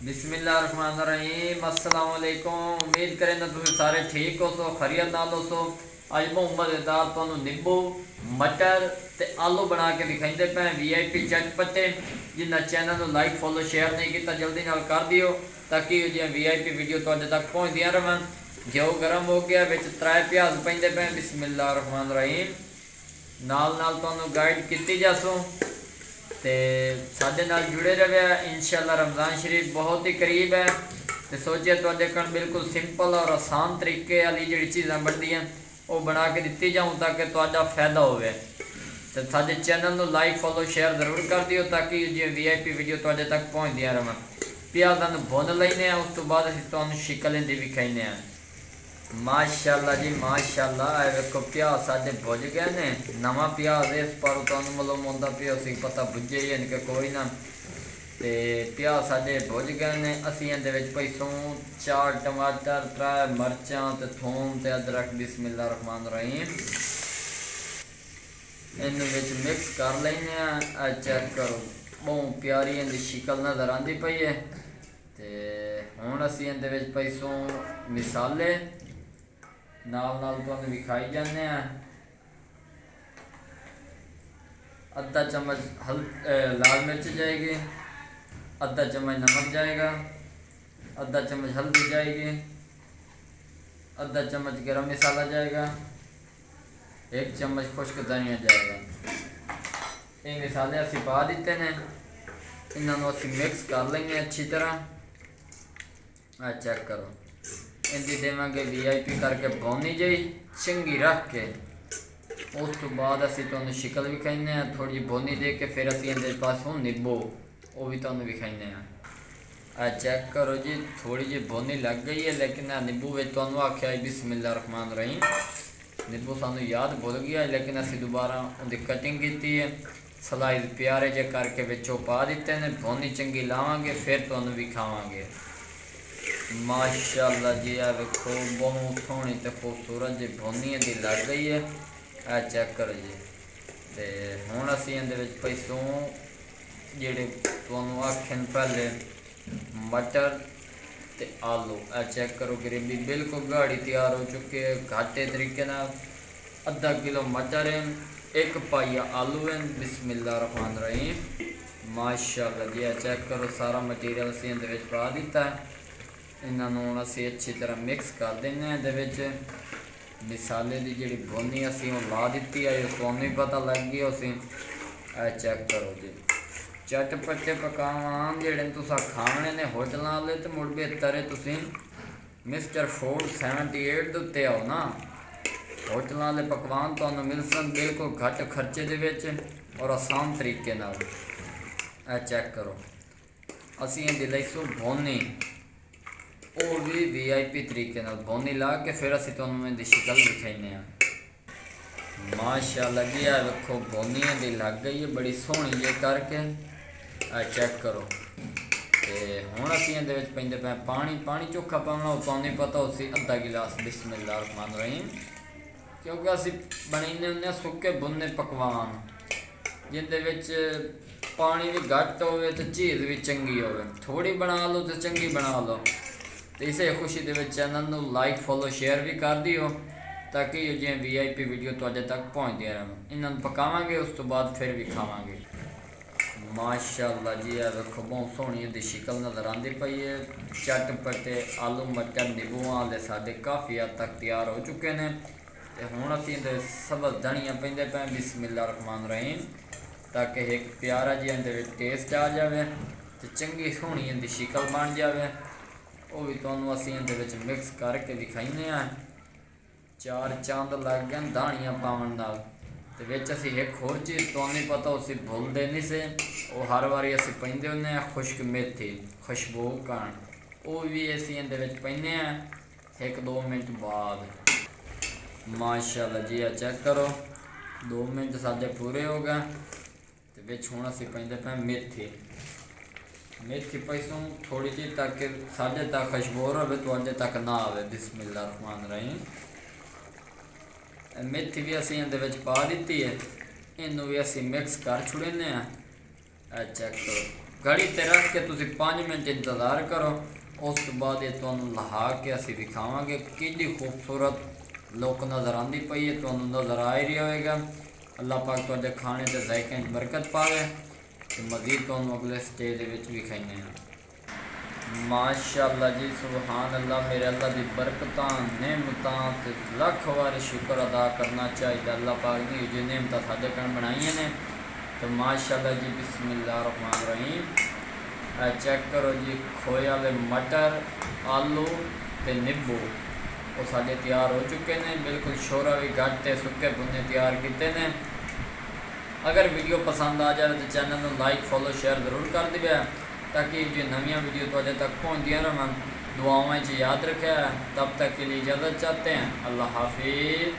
बिस्मिल्लाहिर्रहमानिर्रहीम अस्सलाम वालेकुम। उम्मीद करें ना तुम सारे ठीक हो सो खैरियत नाल हो सो। अज बहुत मज़ेदार तुहानू नींबू मटर ते आलू बना के दिखाते पे VIP चटपटे। जिन्ना चैनल को लाइक फॉलो शेयर नहीं किया जल्दी नाल कर दियो ताकि जो VIP वीडियो तुहाडे तक पहुँचदियाँ रहन। घ्यो गर्म हो गया, बिच 3 प्याज पैंदे पे। बिस्मिल्लाहिर्रहमानिर्रहीम नाल नाल तुहानू गाइड की जासो ते साडे नाल जुड़े रहे। इंशाअल्लाह रमज़ान शरीफ बहुत ही करीब है तो सोचिए तुहाडे कोल बिल्कुल सिंपल और आसान तरीके वाली जी चीज़ां बनदियां वो बना के दिती जाऊँ ताकि तुहाडा फायदा होवे। तो साडे चैनल को लाइक फॉलो शेयर जरूर कर दियो ताकि जो VIP वीडियो तुहाडे तक पहुँचदियां रहन। प्याज़ां नूं भुन लैने उस तो बाद असीं तुहानूं शिकल इहदी विखाइने। माशाअल्लाह जी माशाअल्लाह, देखो प्याज साढ़े भुज गए ने। नवा प्याज इस पर तुहानूं मालूम होंदा पिया सी पता भुजे ही इनके कोई ना। ते प्याज साढ़े भुज गए ने। असीं इहदे विच पैसों 4 टमाटर 3 मिर्चां ते थूम ते अदरक। बिस्मिल्लाहिर्रहमानिर्रहीम इन्हूं विच मिक्स कर लैने आ। चेक करो बहुत प्यारी इहदी शिकल नज़र आती पई है। ते हुण असीं इहदे विच पैसों मिसाले नाल नाल तुहानूं विखाई जाने। अद्धा चम्मच लाल मिर्च जाएगी, अद्धा चम्मच नमक जाएगा, अद्धा चम्मच हल्दी जाएगी, अद्धा चम्मच गरम मसाला जाएगा, 1 चम्मच खुश्क धनिया जाएगा। ये मसाले असीं पा दिते ने। इन्हों असीं मिक्स कर लेंगे अच्छी तरह। चेक करो इनकी देवांगे VIP करके भुनी जी चंगी रख के। उस तो बाद असीं तुहानूं शिकल विखाइने थोड़ी भुनी दे के फिर असीं इहदे पासों नींबू वो भी तुहानूं विखाइने। चेक करो जी थोड़ी जी भुनी लग गई है लेकिन नींबू विच तुहानूं आख्या है बिस्मिल्लाहिर्रहमानिर्रहीम। नींबू सानूं याद भुल गया लेकिन असीं दोबारा उहदी कटिंग की है। स्लाइस प्यारे जे करके विचों पा दिते ने। भुनी चंगी लावांगे फिर तुहानूं विखावांगे। माशाअल्लाह जी आ वेखो बहुत सोहनी तो खूबसूरत जी भुनी दी लग गई है। चेक करो जी। तो हुण असीं इहदे विच पैसों जिहड़े तुहानूं आखे पहले मटर ते आलू। चेक करो ग्रेवी बिल्कुल गाढ़ी तैयार हो चुकी है। घाटे तरीके नाल अद्धा किलो मटर है, 1 पाइया आलू है। बिस्मिल्लाहिर्रहमानिर्रहीम माशाअल्लाह जी। चेक करो सारा मटीरियल असीं इहदे विच पा दिता है। इन्हों असीं अच्छी तरह मिक्स कर देंगे। ये मिसाले की जी भुनी असीं ला दी है तुहानूं ही पता लग गया उसी। चेक करो जी चटपटे पकवान जिहड़े तुसां खाने ने होटलों वाले तो मुड़ बेहतर है तुसीं मिस्टर फूड 78 दे उत्ते आओ ना। होटलों वाले पकवान तुहानूं मिल सन बिल्कुल घट खर्चे दे विच और आसान तरीके नाल। चेक करो असीं इहदी लईसूं भुनी वो भी VIP तरीके नाल भुनी ला के फिर असीं तुहानूं इहदी शिकल दिखाइने। माशाअल्लाह जी आ वेखो भुनी इहदी लग गई है बड़ी सोहनी जी करके। चेक करो ते हुण असीं इहदे विच पैंदे पे पानी। पानी चोखा पाउणा तुहानूं पता उसी अद्धा गिलास। बिस्मिल्लाहिर्रहमानिर्रहीम क्योंकि असीं बनाइने हुंदे सुक्के भुने पकवान जिहदे विच पानी भी घट होवे ते चीज़ भी चंगी होवे। थोड़ी बना लो तो चंगी बना लो। तो इसे खुशी के चैनल को लाइक फॉलो शेयर भी कर दियो ताकि जो VIP वीडियो तुहाडे तक पहुँचदियां रहन। इन्होंने पकावांगे उस तो बाद फिर भी खावांगे। माशाअल्लाह जी आ वेखो बहुत सोहनी इहदी शिकल नज़र आती पई है। चटपटे आलू मटर नींबू वाले साडे काफ़ी हद तक तैयार हो चुके हैं। तो हुण असीं इहदे सब्ज़ धनिया पैंदे पे। बिस्मिल्लाहिर्रहमानिर्रहीम ताकि एक प्यारा जी इहदे टेस्ट आ जाए तो चंगी सोहनी इहदी शिकल बन जाए। वो भी तुहानूं असीं इहदे विच मिक्स करके दिखाइने। 4 चंद लग गए धानियाँ पावन नाल। ते विच असीं एक होर चीज़ तुहानूं पता उसी भुलदे नहीं से वो हर वारी असीं पैंदे हुंदे खुश्क मेथी खुशबू कण वो भी असीं इहदे विच पैंदे 1-2 मिनट बाद। माशाअल्लाह जी चेक करो 2 मिनट साडे पूरे हो गए। ते विच हुण असीं पैंदे पे मेथी पैसों थोड़ी जी ताकि साढ़े तक खुशबू रहे तुहाडे तक ना आवे। बिस्मिल्लाहिर्रहमानिर्रहीम मेथी भी असीं इहदे विच पा दित्ती है। इनू भी असीं मिक्स कर छुड़ने। चेक करो घड़ी ते रख के तुसी 5 मिनट इंतज़ार करो। उस तो बाद ये तुहानू लहा के असी दिखावांगे कि खूबसूरत लुक नज़र आती पई है, तुहानू नज़र आ ही रहा होएगा। अल्लाह पाक तुहाडे खाने ते जायके बरकत पावे तो मज़ीद तुहानू अगले स्टेज विच भी खाइने हैं। माशाअल्लाह जी, सुबहान अल्लाह। मेरे अल्लाह की बरकतां नेमतां ते लख वार शुक्र अदा करना चाहिए अल्लाह पाक ने जो नेमतां साडे कण बनाई ने। तो माशाअल्लाह जी, बिस्मिल्लाह रहमान रहीम। चेक करो जी, खोए वाले मटर, आलू ते नींबू वो साडे तैयार हो चुके हैं। बिल्कुल शोरा भी घट ते सुके भुने तैयार किए हैं। अगर वीडियो पसंद आ जाए तो चैनल को लाइक फॉलो शेयर जरूर कर दिया ताकि जो नवी वीडियो तुहाडे तक पहुँचदियां रहन। दुआओं याद रखा। तब तक के लिए इजाज़त चाहते हैं। अल्लाह हाफिज़।